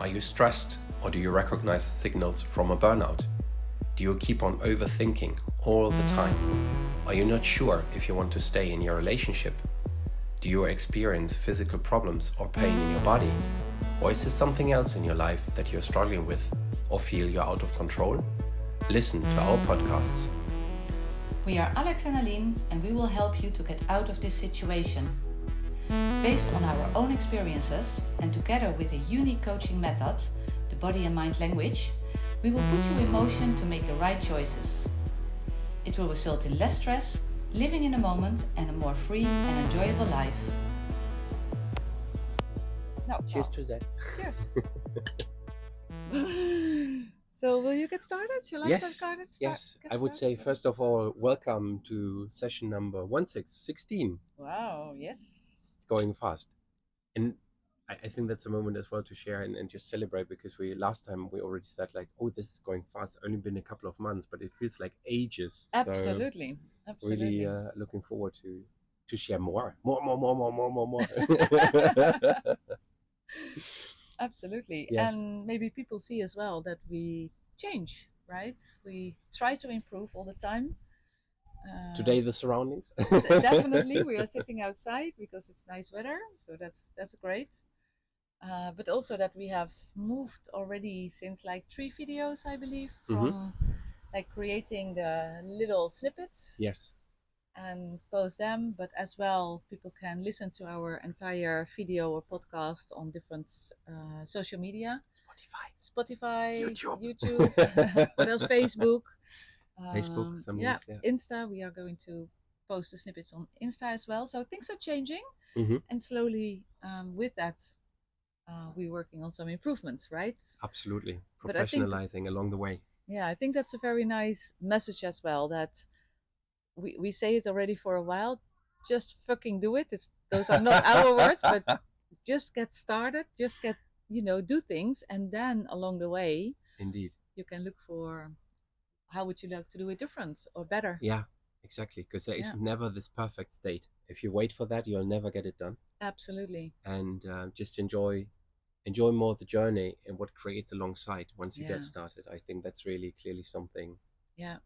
Are you stressed, or do you recognize signals from a burnout? Do you keep on overthinking all the time? Are you not sure if you want to stay in your relationship? Do you experience physical problems or pain in your body? Or is there something else in your life that you're struggling with or feel you're out of control? Listen to our podcasts. We are Alex and Aline, and we will help you to get out of this situation. Based on our own experiences and together with a unique coaching method, the body and mind language, we will put you in motion to make the right choices. It will result in less stress, living in the moment, and a more free and enjoyable life. Cheers to that. Cheers. So will you get started? Shall I Yes, start? yes. I would say, first of all, welcome to session number 16. Wow, yes. It's going fast. And I think that's a moment as well to share and just celebrate, because last time we already said like, oh, this is going fast. It's only been a couple of months, but it feels like ages. Absolutely. So really looking forward to share more. Absolutely. Yes. And maybe people see as well that we change, right? We try to improve all the time. Today the surroundings. Definitely, we are sitting outside because it's nice weather, so that's great. But also that we have moved already since like 3 videos, I believe, from like creating the little snippets. Yes. And post them, but as well people can listen to our entire video or podcast on different social media. Spotify, YouTube. What else? Facebook. Some news, yeah. Insta. We are going to post the snippets on Insta as well. So things are changing, and slowly with that, we're working on some improvements, right? Absolutely. Professionalizing along the way. Yeah, I think that's a very nice message as well, that we say it already for a while. Just fucking do it. Those are not our words, but just get started. Just do things, and then along the way, indeed, you can look for how would you like to do it different or better. Yeah, exactly. Because there is never this perfect state. If you wait for that, you'll never get it done. Absolutely. And just enjoy more the journey and what creates alongside once you get started. I think that's really clearly something. Yeah.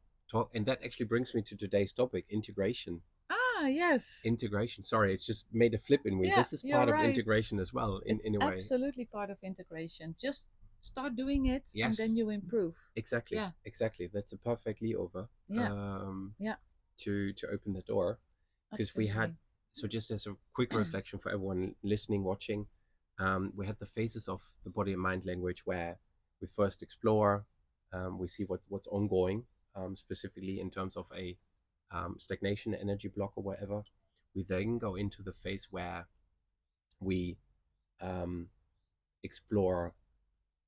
And that actually brings me to today's topic, integration. Ah, yes. Integration. Sorry, it's just made a flip in me. Yeah, this is part of right. integration as well, in a way. Absolutely part of integration. Just start doing it, and then you improve. Exactly. Yeah. Exactly. That's a perfect leadover. To open the door, because we had. So just as a quick reflection for everyone listening, watching, we had the phases of the body and mind language where we first explore, we see what's ongoing. Specifically in terms of a stagnation, energy block, or whatever. We then go into the phase where we explore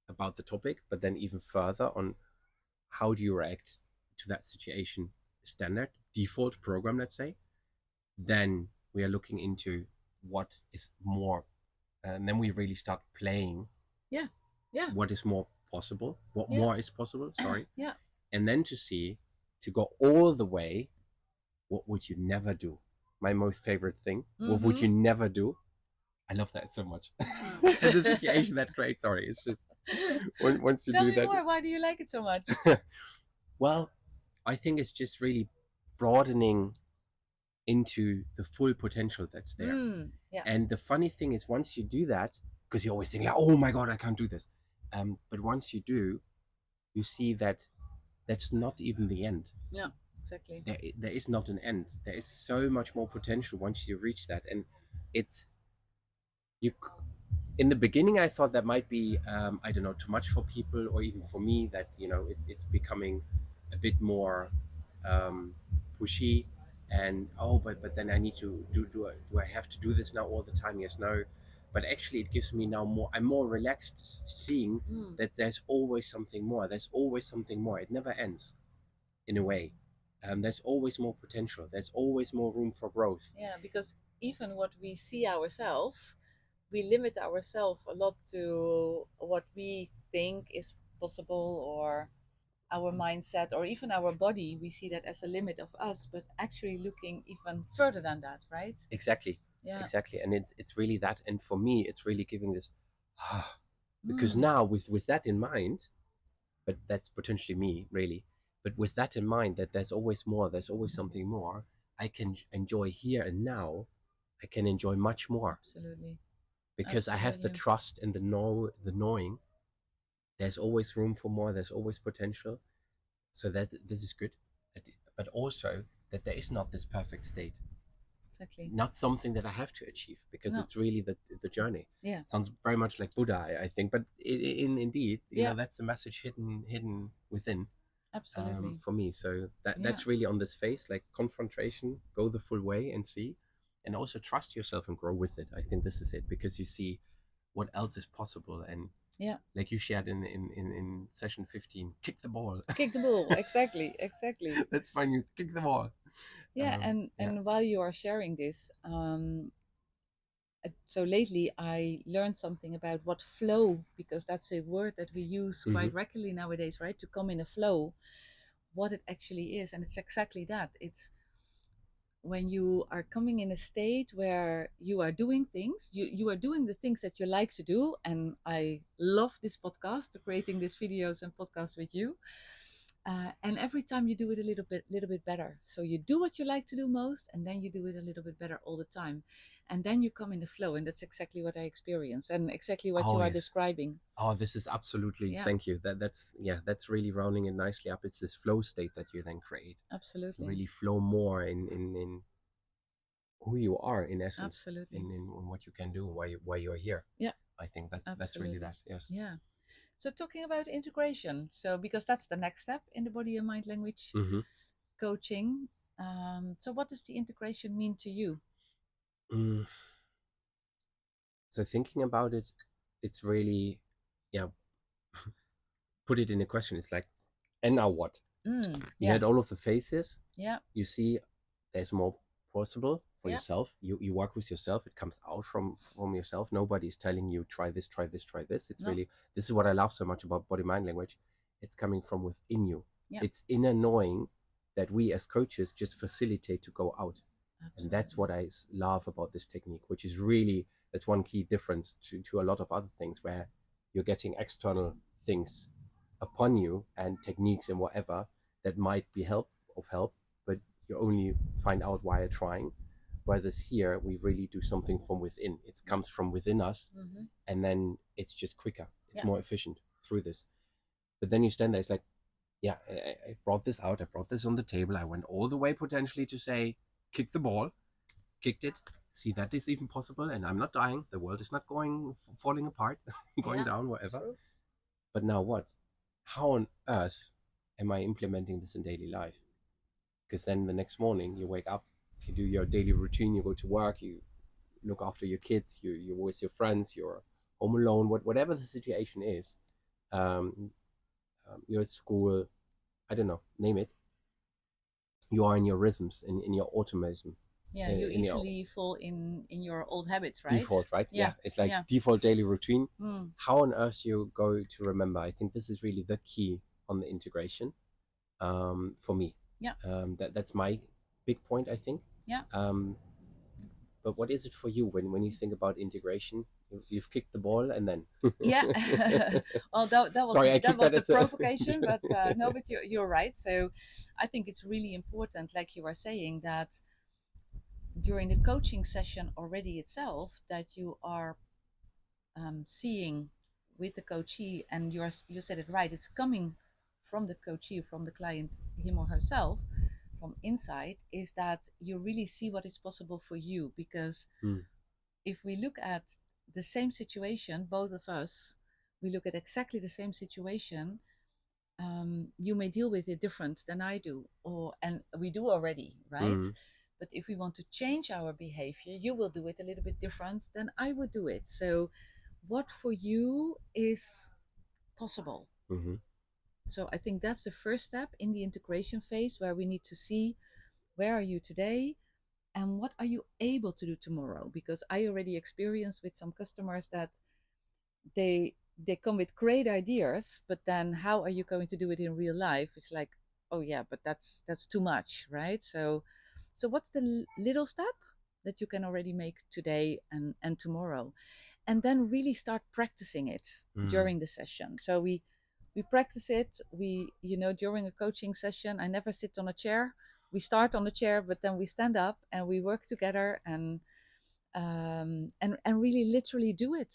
about the topic, but then even further on how do you react to that situation, standard, default program, let's say. Then we are looking into what is more, and then we really start playing. Yeah. What is more possible? What more is possible? Sorry. Yeah. And then to go all the way, what would you never do? My most favorite thing. What would you never do? I love that so much. The situation that creates, sorry, it's just once you Tell do me that. more. Why do you like it so much? Well, I think it's just really broadening into the full potential that's there. And the funny thing is, once you do that, because you always think like, oh my God, I can't do this. But once you do, you see that that's not even the end. Yeah, exactly. There is not an end. There is so much more potential once you reach that. And in the beginning, I thought that might be, I don't know, too much for people, or even for me, that, it's becoming a bit more pushy. And, but then I need to do I have to do this now all the time? Yes, no. But actually it gives me now I'm more relaxed seeing that there's always something more. There's always something more. It never ends, in a way. There's always more potential. There's always more room for growth. Yeah, because even what we see ourselves, we limit ourselves a lot to what we think is possible, or our mindset, or even our body. We see that as a limit of us, but actually looking even further than that, right? Exactly. Yeah. Exactly. And it's really that. And for me, it's really giving this Because now with that in mind, but that's potentially me really, but with that in mind, that there's always more, there's always something more I can enjoy here and now, I can enjoy much more, Absolutely. because I have the Absolutely. trust and the knowing there's always room for more, there's always potential. So that this is good, but also that there is not this perfect state, Exactly. not something that I have to achieve, because No. it's really the journey. Yeah. Sounds very much like Buddha, I think, but indeed, Yeah. that's the message hidden within, Absolutely. for me. So Yeah. that's really on this phase, like confrontation, go the full way and see, and also trust yourself and grow with it. I think this is it, because you see what else is possible. And Yeah. like you shared in session 15, kick the ball. Kick the ball. Exactly. Exactly. That's fine, you kick the ball. Yeah. And while you are sharing this, so lately I learned something about what flow, because that's a word that we use quite regularly nowadays, right? To come in a flow, what it actually is. And it's exactly that. It's when you are coming in a state where you are doing things, you are doing the things that you like to do. And I love this podcast, creating these videos and podcasts with you. And every time you do it a little bit better. So you do what you like to do most, and then you do it a little bit better all the time, and then you come in the flow. And that's exactly what I experienced, and exactly what you are describing. Oh, this is absolutely, Yeah. thank you. That's really rounding it nicely up. It's this flow state that you then create. Absolutely. Really flow more in who you are in essence. Absolutely. In what you can do, why you're here. Yeah. I think that's really that. Yes. Yeah. So talking about integration, so because that's the next step in the body and mind language coaching. So what does the integration mean to you? So thinking about it, it's really, yeah, put it in a question. It's like, and now what? You had all of the phases. Yeah. You see there's more possible for Yeah. yourself. You work with yourself. It comes out from yourself. Nobody's telling you try this, try this, try this. It's really, this is what I love so much about body mind language. It's coming from within you. Yeah. It's inner knowing that we as coaches just facilitate to go out. Absolutely. And that's what I love about this technique, which is really, that's one key difference to a lot of other things, where you're getting external things upon you and techniques and whatever that might be of help, but you only find out while trying. Whereas here we really do something from within. It comes from within us, and then it's just quicker. It's more efficient through this. But then you stand there, it's like, yeah, I brought this out. I brought this on the table. I went all the way potentially to say, kick the ball, kicked it. See, that is even possible, and I'm not dying. The world is not falling apart, going down, whatever. True. But now what? How on earth am I implementing this in daily life? Because then the next morning you wake up, you do your daily routine, you go to work, you look after your kids, you're with your friends, you're home alone, whatever the situation is, you're at school, I don't know, name it. You are in your rhythms, in your automatism. Yeah, you easily fall in your old habits, right? Default, right? Yeah. It's like default daily routine. How on earth you go to remember? I think this is really the key on the integration, for me. Yeah. That's my big point, I think. Yeah. But what is it for you when you think about integration? You've kicked the ball, and then yeah. Well, that was sorry, that was the provocation, but no, but you're right. So I think it's really important, like you are saying, that during the coaching session already itself, that you are seeing with the coachee, and you said it right, it's coming from the coachee, from the client, him or herself, from inside, is that you really see what is possible for you. Because if we look at the same situation, both of us, we look at exactly the same situation, you may deal with it different than I do, and we do already, right? But if we want to change our behavior, you will do it a little bit different than I would do it. So what for you is possible? So I think that's the first step in the integration phase, where we need to see, where are you today and what are you able to do tomorrow? Because I already experienced with some customers that they come with great ideas, but then how are you going to do it in real life? It's like, oh yeah, but that's too much, right? So what's the little step? that you can already make today and tomorrow. And then really start practicing it during the session. So we practice it. We, during a coaching session, I never sit on a chair. We start on a chair, but then we stand up and we work together and really literally do it.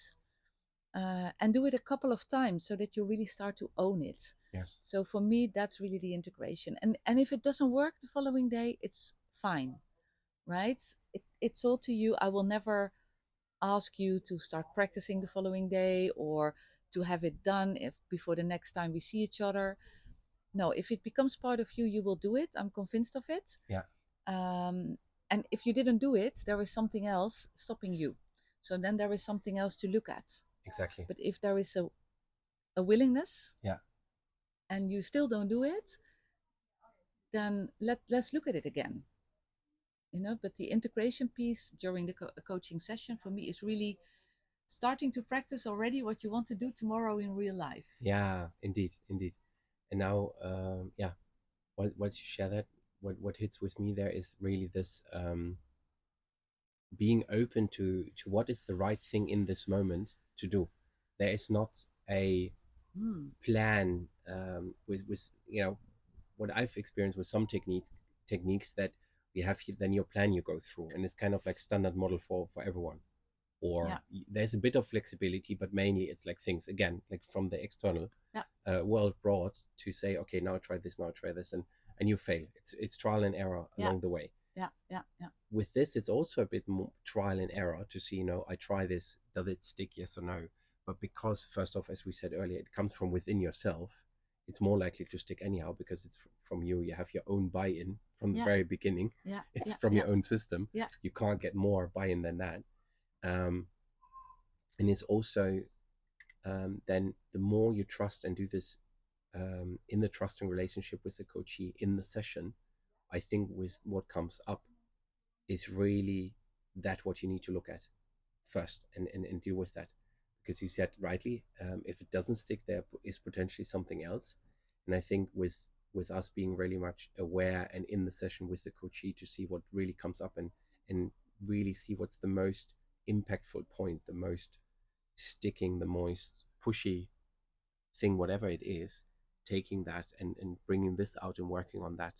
And do it a couple of times so that you really start to own it. Yes. So for me, that's really the integration. And if it doesn't work the following day, it's fine, right? It's all to you. I will never ask you to start practicing the following day or to have it done before the next time we see each other. No, if it becomes part of you, you will do it. I'm convinced of it. Yeah. And if you didn't do it, there is something else stopping you. So then there is something else to look at. Exactly. But if there is a willingness, yeah, and you still don't do it, then let's look at it again. But the integration piece during the coaching session for me is really starting to practice already what you want to do tomorrow in real life. Yeah, indeed. And now, once you share that, what hits with me there is really this being open to what is the right thing in this moment to do. There is not a plan with what I've experienced with some techniques that you have then your plan you go through, and it's kind of like standard model for everyone. Or there's a bit of flexibility, but mainly it's like things again like from the external world brought to say, okay, now try this, and you fail. It's trial and error along the way. Yeah. With this, it's also a bit more trial and error to see, I try this, does it stick, yes or no? But because first off, as we said earlier, it comes from within yourself, it's more likely to stick anyhow, because it's from you. You have your own buy-in from the very beginning. It's from your own system. You can't get more buy-in than that. And it's also then the more you trust and do this in the trusting relationship with the coachee in the session, I think with what comes up is really that what you need to look at first and deal with that. Because you said rightly, if it doesn't stick, there is potentially something else. And I think with us being really much aware and in the session with the coachee to see what really comes up and really see what's the most impactful point, the most sticking, the most pushy thing, whatever it is, taking that and bringing this out and working on that.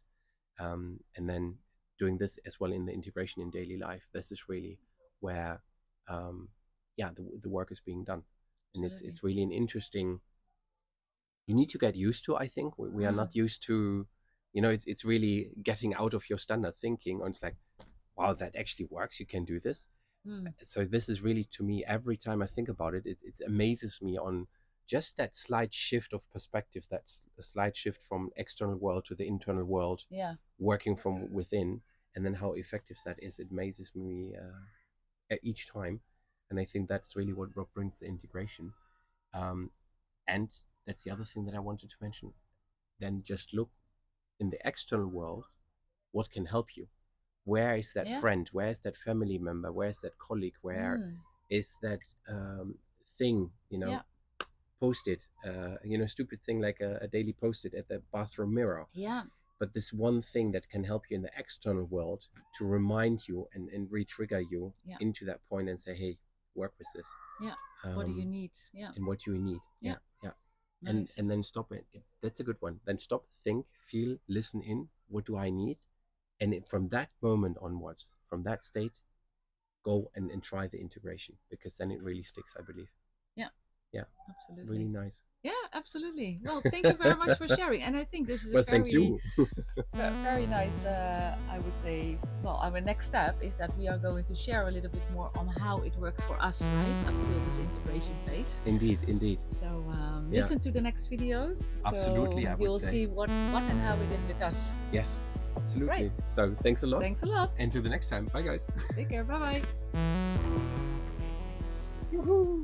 And then doing this as well in the integration in daily life. This is really where, the work is being done. And it's really an interesting, you need to get used to, I think. We are not used to, it's really getting out of your standard thinking. And it's like, wow, that actually works. You can do this. So this is really, to me, every time I think about it, it amazes me on just that slight shift of perspective, that's a slight shift from external world to the internal world, working from within, and then how effective that is. It amazes me each time. And I think that's really what brings the integration. And that's the other thing that I wanted to mention. Then just look in the external world, what can help you? Where is that friend? Where is that family member? Where is that colleague? Where is that thing, post-it, stupid thing like a daily post-it at the bathroom mirror. But this one thing that can help you in the external world to remind you and re-trigger you into that point and say, hey, work with this. What do you need? And what do you need? Nice. And then stop it. That's a good one. Then stop, think, feel, listen in. What do I need? And from that moment onwards, from that state, go and try the integration, because then it really sticks, I believe. Yeah, absolutely. Really nice. Yeah, absolutely. Well, thank you very much for sharing. And I think this is thank you. very nice, I would say, our next step is that we are going to share a little bit more on how it works for us, right, up to this integration phase. Indeed. So listen to the next videos. Absolutely, so you'll see what and how we did with us. Yes, absolutely. Right. So thanks a lot. Thanks a lot. And till the next time. Bye, guys. Take care. Bye-bye. Woohoo.